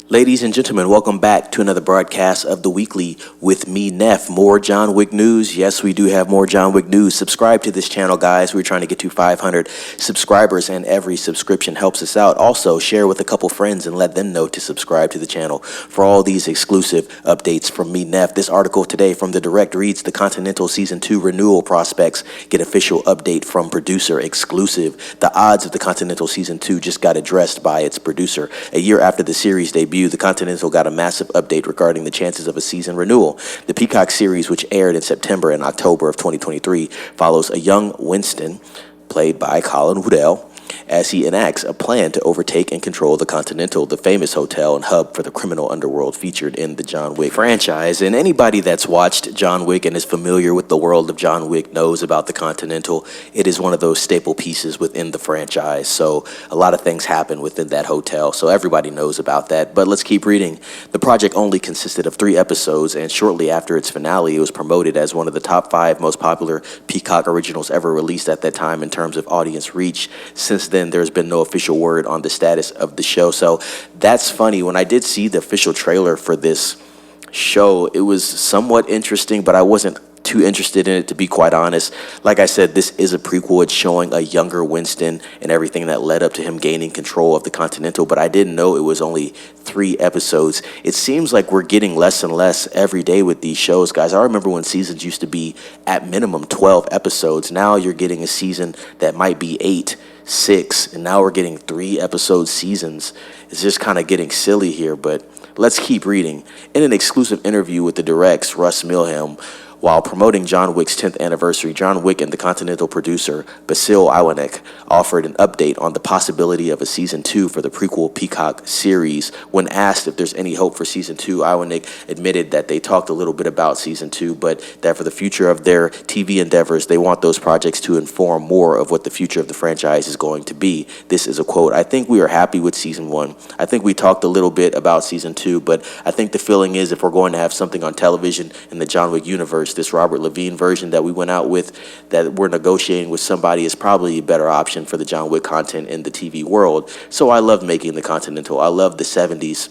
Ladies and gentlemen, welcome back to another broadcast of The Weekly with me, Neff. More John Wick news. Yes, we do have more John Wick news. Subscribe to this channel, guys. We're trying to get to 500 subscribers, and every subscription helps us out. Also, share with a couple friends and let them know to subscribe to the channel for all these exclusive updates from me, Neff. This article today from The Direct reads, The Continental Season 2 renewal prospects get official update from producer exclusive. The odds of The Continental Season 2 just got addressed by its producer. A year after the series debut, The Continental got a massive update regarding the chances of a season renewal. The Peacock series, which aired in September and October of 2023, follows a young Winston, played by Colin, as he enacts a plan to overtake and control the Continental, the famous hotel and hub for the criminal underworld featured in the John Wick franchise. And anybody that's watched John Wick and is familiar with the world of John Wick knows about the Continental. It is one of those staple pieces within the franchise. So a lot of things happen within that hotel. So everybody knows about that. But let's keep reading. The project only consisted of 3 episodes, and shortly after its finale, it was promoted as one of the top 5 most popular Peacock originals ever released at that time in terms of audience reach. Since then, there's been no official word on the status of the show. So that's funny. When I did see the official trailer for this show, it was somewhat interesting, but I wasn't too interested in it, to be quite honest. Like I said, this is a prequel. It's showing a younger Winston and everything that led up to him gaining control of the Continental, but I didn't know it was only 3 episodes. It seems like we're getting less and less every day with these shows, guys. I remember when seasons used to be at minimum 12 episodes. Now you're getting a season that might be 8, 6, and now we're getting 3 episode seasons. It's just kind of getting silly here, but let's keep reading. In an exclusive interview with The Direct's Russ Milham, while promoting John Wick's 10th anniversary, John Wick and the Continental producer, Basil Iwanek, offered an update on the possibility of a Season 2 for the prequel Peacock series. When asked if there's any hope for Season 2, Iwanek admitted that they talked a little bit about Season 2, but that for the future of their TV endeavors, they want those projects to inform more of what the future of the franchise is going to be. This is a quote. I think we are happy with Season 1. I think we talked a little bit about Season 2, but I think the feeling is if we're going to have something on television in the John Wick universe, this Robert Levine version that we went out with, that we're negotiating with somebody, is probably a better option for the John Wick content in the TV world. So I loved making the Continental. I love the 70s.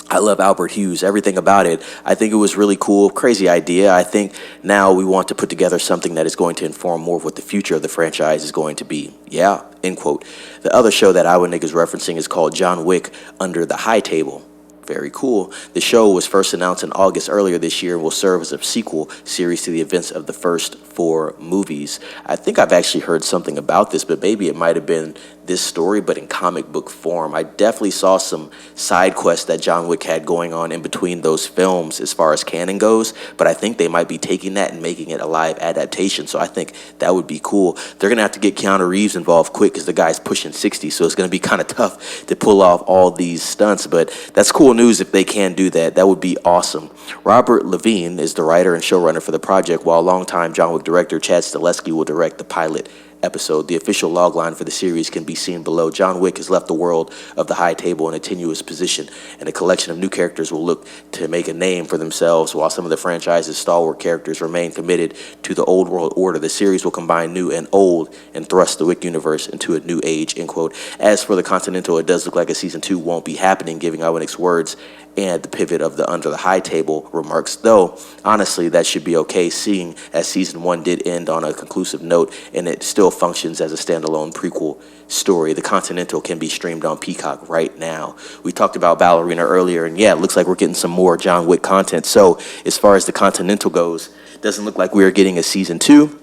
I love Albert Hughes, everything about it. I think it was really cool, crazy idea. I think now we want to put together something that is going to inform more of what the future of the franchise is going to be. Yeah, end quote. The other show that Iwanek is referencing is called John Wick Under the High Table. Very cool. The show was first announced in August earlier this year and will serve as a sequel series to the events of the first 4 movies. I think I've actually heard something about this, but maybe it might have been this story, but in comic book form. I definitely saw some side quests that John Wick had going on in between those films as far as canon goes, but I think they might be taking that and making it a live adaptation, so I think that would be cool. They're going to have to get Keanu Reeves involved quick because the guy's pushing 60, so it's going to be kind of tough to pull off all these stunts, but that's cool news if they can do that. That would be awesome. Robert Levine is the writer and showrunner for the project, while longtime John Wick director Chad Stahelski will direct the pilot episode. The official logline for the series can be seen below. John Wick has left the world of the high table in a tenuous position, and a collection of new characters will look to make a name for themselves, while some of the franchise's stalwart characters remain committed to the old world order. The series will combine new and old and thrust the Wick universe into a new age, end quote. As for the Continental, it does look like a Season 2 won't be happening, giving Iwanek's words and the pivot of the Under the High Table remarks, though honestly that should be okay, seeing as Season 1 did end on a conclusive note and it still functions as a standalone prequel story. The Continental can be streamed on Peacock right now. We talked about Ballerina earlier, and yeah, it looks like we're getting some more John Wick content. So as far as the Continental goes, it doesn't look like we are getting a Season 2.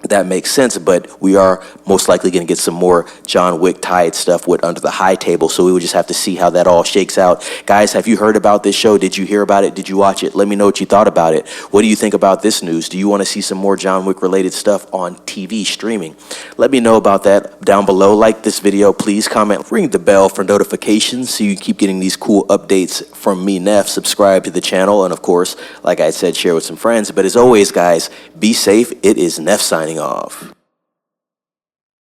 That makes sense, but we are most likely going to get some more John Wick tied stuff with Under the High Table, so we would just have to see how that all shakes out. Guys, have you heard about this show? Did you hear about it? Did you watch it? Let me know what you thought about it. What do you think about this news? Do you want to see some more John Wick related stuff on TV streaming? Let me know about that down below. Like this video, please comment, ring the bell for notifications so you keep getting these cool updates from me, Neff. Subscribe to the channel, and of course, like I said, share with some friends. But as always, guys, be safe. It is Neff signing off.